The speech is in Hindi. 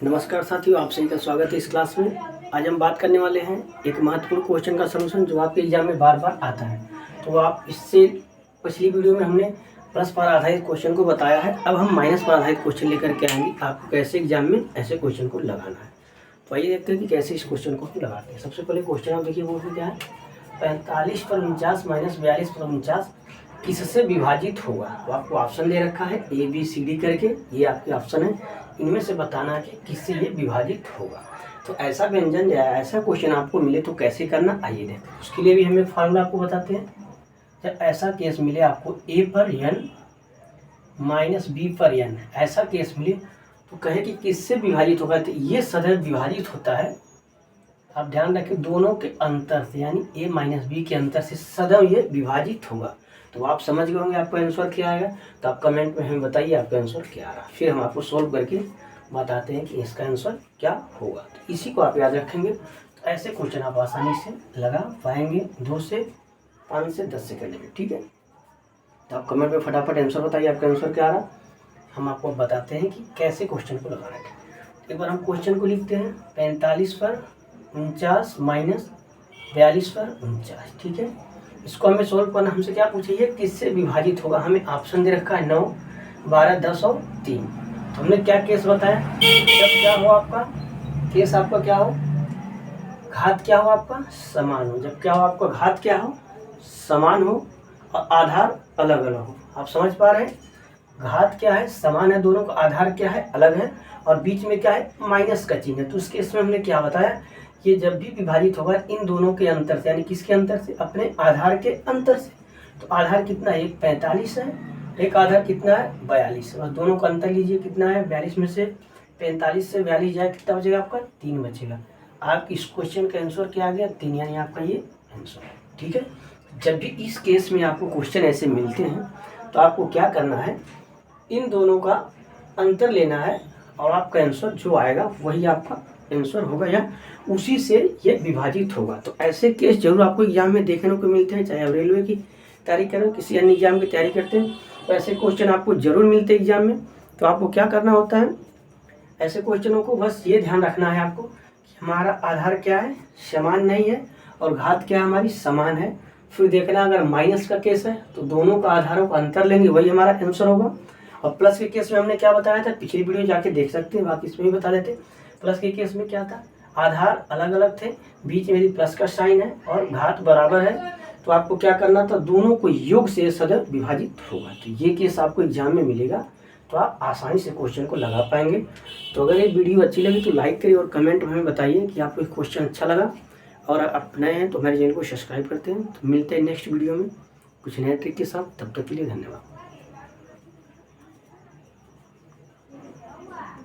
नमस्कार साथियों, आप सभी का स्वागत है इस क्लास में। आज हम बात करने वाले हैं एक महत्वपूर्ण क्वेश्चन का सलूशन जो आपके एग्जाम में बार बार आता है। तो आप इससे पिछली वीडियो में हमने प्लस पर आधारित क्वेश्चन को बताया है। अब हम माइनस पर आधारित क्वेश्चन लेकर के आएंगे आपको कैसे एग्जाम में ऐसे क्वेश्चन को लगाना है। तो आइए देखते हैं कि कैसे इस क्वेश्चन को हम लगाते हैं। सबसे पहले क्वेश्चन आप देखिए वो क्या है, 45 पर 49 माइनस 42 पर 49 किससे विभाजित होगा। तो आपको ऑप्शन दे रखा है ABCD करके, ये आपके ऑप्शन है। इनमें से बताना है कि किससे ये विभाजित होगा। तो ऐसा व्यंजन या ऐसा क्वेश्चन आपको मिले तो कैसे करना, आइए देखते हैं। उसके लिए भी हमें फार्मूला आपको बताते हैं। जब ऐसा केस मिले आपको A पर n माइनस B पर n, ऐसा केस मिले तो कहे कि किससे विभाजित होगा। तो ये सदैव विभाजित होता है, आप ध्यान रखें, दोनों के अंतर से, यानी A माइनस B के अंतर से सदैव ये विभाजित होगा। तो आप समझ गए होंगे आपका आंसर क्या आएगा। तो आप कमेंट में हमें बताइए आपका आंसर क्या आ रहा है, फिर हम आपको सोल्व करके बताते हैं कि इसका आंसर क्या होगा। तो इसी को आप याद रखेंगे तो ऐसे क्वेश्चन आप आसानी से लगा पाएंगे 2 से 5 से 10 सेकंड में, ठीक है। तो आप कमेंट में फटाफट आंसर बताइए आपका आंसर क्या आ रहा, हम आपको बताते हैं कि कैसे क्वेश्चन को लगाना है। एक बार हम क्वेश्चन को लिखते हैं, 45 पर 49 माइनस 42 पर 49, ठीक है। इसको हमें सोल्व करना, हमसे क्या पूछिए किससे विभाजित होगा। हमें ऑप्शन दे रखा है 9, 12, 10 और 3। तो हमने क्या केस बताया, जब क्या हो आपका केस, आपका क्या हो, घात क्या हो आपका समान हो। जब क्या हो आपका घात क्या हो समान हो और आधार अलग अलग हो। आप समझ पा रहे हैं, घात क्या है समान है दोनों का, आधार क्या है अलग है, और बीच में क्या है माइनस का चिन्ह है। तो उस केस में हमने क्या बताया, ये जब भी विभाजित होगा इन दोनों के अंतर से, यानी किसके अंतर से, अपने आधार के अंतर से। तो आधार कितना है, एक 45 है, एक आधार कितना है 42 है। बस दोनों का अंतर लीजिए कितना है, 42 में से 45 से 42 जाए कितना बचेगा आपका 3 बचेगा। आप इस क्वेश्चन का आंसर क्या आ गया 3, यानी आपका ये आंसर है, ठीक है। जब भी इस केस में आपको क्वेश्चन ऐसे मिलते हैं तो आपको क्या करना है, इन दोनों का अंतर लेना है और आपका आंसर जो आएगा वही आपका आंसर होगा या उसी से ये विभाजित होगा। तो ऐसे केस जरूर आपको एग्जाम में देखने को मिलते हैं, चाहे आप रेलवे की तैयारी करें, किसी अन्य एग्जाम की तैयारी करते हैं, तो ऐसे क्वेश्चन आपको जरूर मिलते हैं एग्जाम में। तो आपको क्या करना होता है, ऐसे क्वेश्चनों को बस ये ध्यान रखना है आपको कि हमारा आधार क्या है समान नहीं है और घात क्या हमारी समान है। फिर देखना अगर माइनस का केस है तो दोनों का आधारों का अंतर लेंगे, वही हमारा आंसर होगा। और प्लस के केस में हमने क्या बताया था, पिछली वीडियो जाके देख सकते हैं, बाकी इसमें ही बता देते। प्लस के केस में क्या था, आधार अलग अलग थे, बीच में भी प्लस का साइन है और घात बराबर है। तो आपको क्या करना था, दोनों को योग से सदैव विभाजित होगा। तो ये केस आपको एग्जाम में मिलेगा, तो आप आसानी से क्वेश्चन को लगा पाएंगे। तो अगर ये वीडियो अच्छी लगी तो लाइक करिए और कमेंट में हमें बताइए कि आपको क्वेश्चन अच्छा लगा। और आप नए हैं तो हमारे चैनल को सब्सक्राइब करते हैं। तो मिलते हैं नेक्स्ट वीडियो में कुछ नए ट्रिक के साथ, तब तक के लिए धन्यवाद।